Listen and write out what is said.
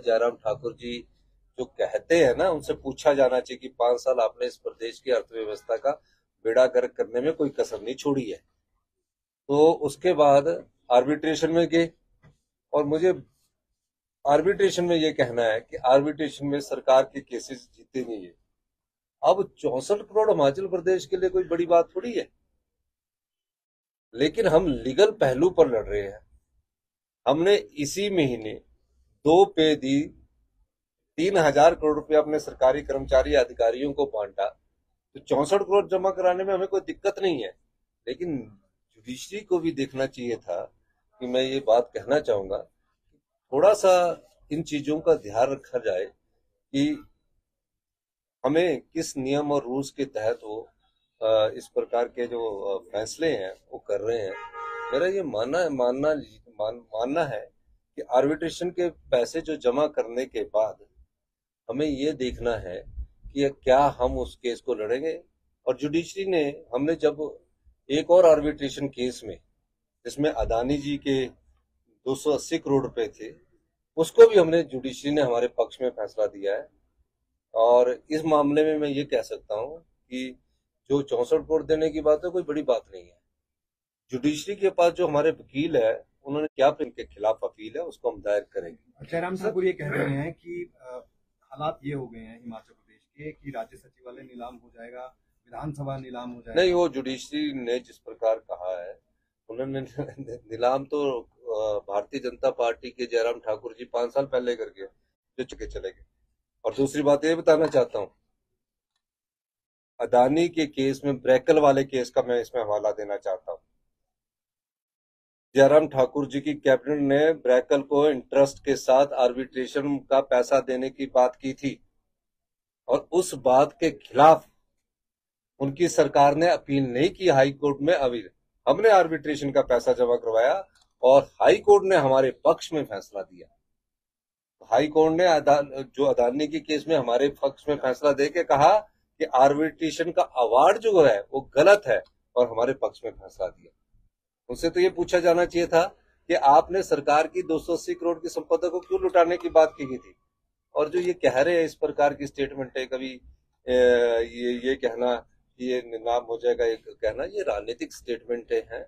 जयराम ठाकुर जी जो कहते हैं ना, उनसे पूछा जाना चाहिए कि 5 साल आपने इस प्रदेश की अर्थव्यवस्था का बेड़ा गर्क करने में कोई कसर नहीं छोड़ी है। तो उसके बाद आर्बिट्रेशन में गए, और मुझे आर्बिट्रेशन में ये कहना है कि आर्बिट्रेशन में सरकार के केसेस जीते नहीं है। अब 64 करोड़ हिमाचल प्रदेश के लिए कोई बड़ी बात थोड़ी है, लेकिन हम लीगल पहलू पर लड़ रहे हैं। हमने इसी महीने 2 पे दी, 3,000 करोड़ रुपया अपने सरकारी कर्मचारी अधिकारियों को बांटा, तो 64 करोड़ जमा कराने में हमें कोई दिक्कत नहीं है। लेकिन जुडिशरी को भी देखना चाहिए था, कि मैं ये बात कहना चाहूंगा, थोड़ा सा इन चीजों का ध्यान रखा जाए कि हमें किस नियम और रूल्स के तहत वो इस प्रकार के जो फैसले हैं वो कर रहे हैं। मेरा ये मानना है कि आर्बिट्रेशन के पैसे जो जमा करने के बाद हमें ये देखना है कि क्या हम उस केस को लड़ेंगे। और जुडिशरी ने, हमने जब एक और आर्बिट्रेशन केस में, जिसमें अदानी जी के 280 करोड़ रुपए थे, उसको भी हमने, जुडिशरी ने हमारे पक्ष में फैसला दिया है। और इस मामले में मैं ये कह सकता हूँ कि जो 64 करोड़ देने की बात है, कोई बड़ी बात नहीं है। जुडिशरी के पास जो हमारे वकील है, उन्होंने क्या इनके खिलाफ अपील है उसको हम दायर करेंगे। जयराम ठाकुर ये कह रहे हैं कि हालात ये हो गए हैं हिमाचल प्रदेश के कि राज्य सचिवालय नीलाम हो जाएगा, विधानसभा नीलाम हो जाएगा। नहीं, वो जुडिशरी ने जिस प्रकार कहा है, उन्होंने नीलाम तो भारतीय जनता पार्टी के जयराम ठाकुर जी 5 साल पहले करके जो चुके चले गए। और दूसरी बात ये बताना चाहता हूँ, अदानी के केस में, ब्रैकल वाले केस का मैं इसमें हवाला देना चाहता हूँ। जयराम ठाकुर जी की कैबिनेट ने ब्रैकल को इंटरेस्ट के साथ आर्बिट्रेशन का पैसा देने की बात की थी, और उस बात के खिलाफ उनकी सरकार ने अपील नहीं की हाई कोर्ट में। अभी हमने आर्बिट्रेशन का पैसा जमा करवाया और हाई कोर्ट ने हमारे पक्ष में फैसला दिया। हाई कोर्ट ने जो अदानी के केस में हमारे पक्ष में फैसला दे के कहा कि आर्बिट्रेशन का अवार्ड जो है वो गलत है, और हमारे पक्ष में फैसला दिया। उनसे तो ये पूछा जाना चाहिए था कि आपने सरकार की 280 करोड़ की संपदा को क्यों लुटाने की बात की गई थी। और जो ये कह रहे हैं, इस प्रकार की स्टेटमेंट है, कभी ये कहना कि ये नीलाम हो जाएगा, ये कहना, ये राजनीतिक स्टेटमेंट हैं।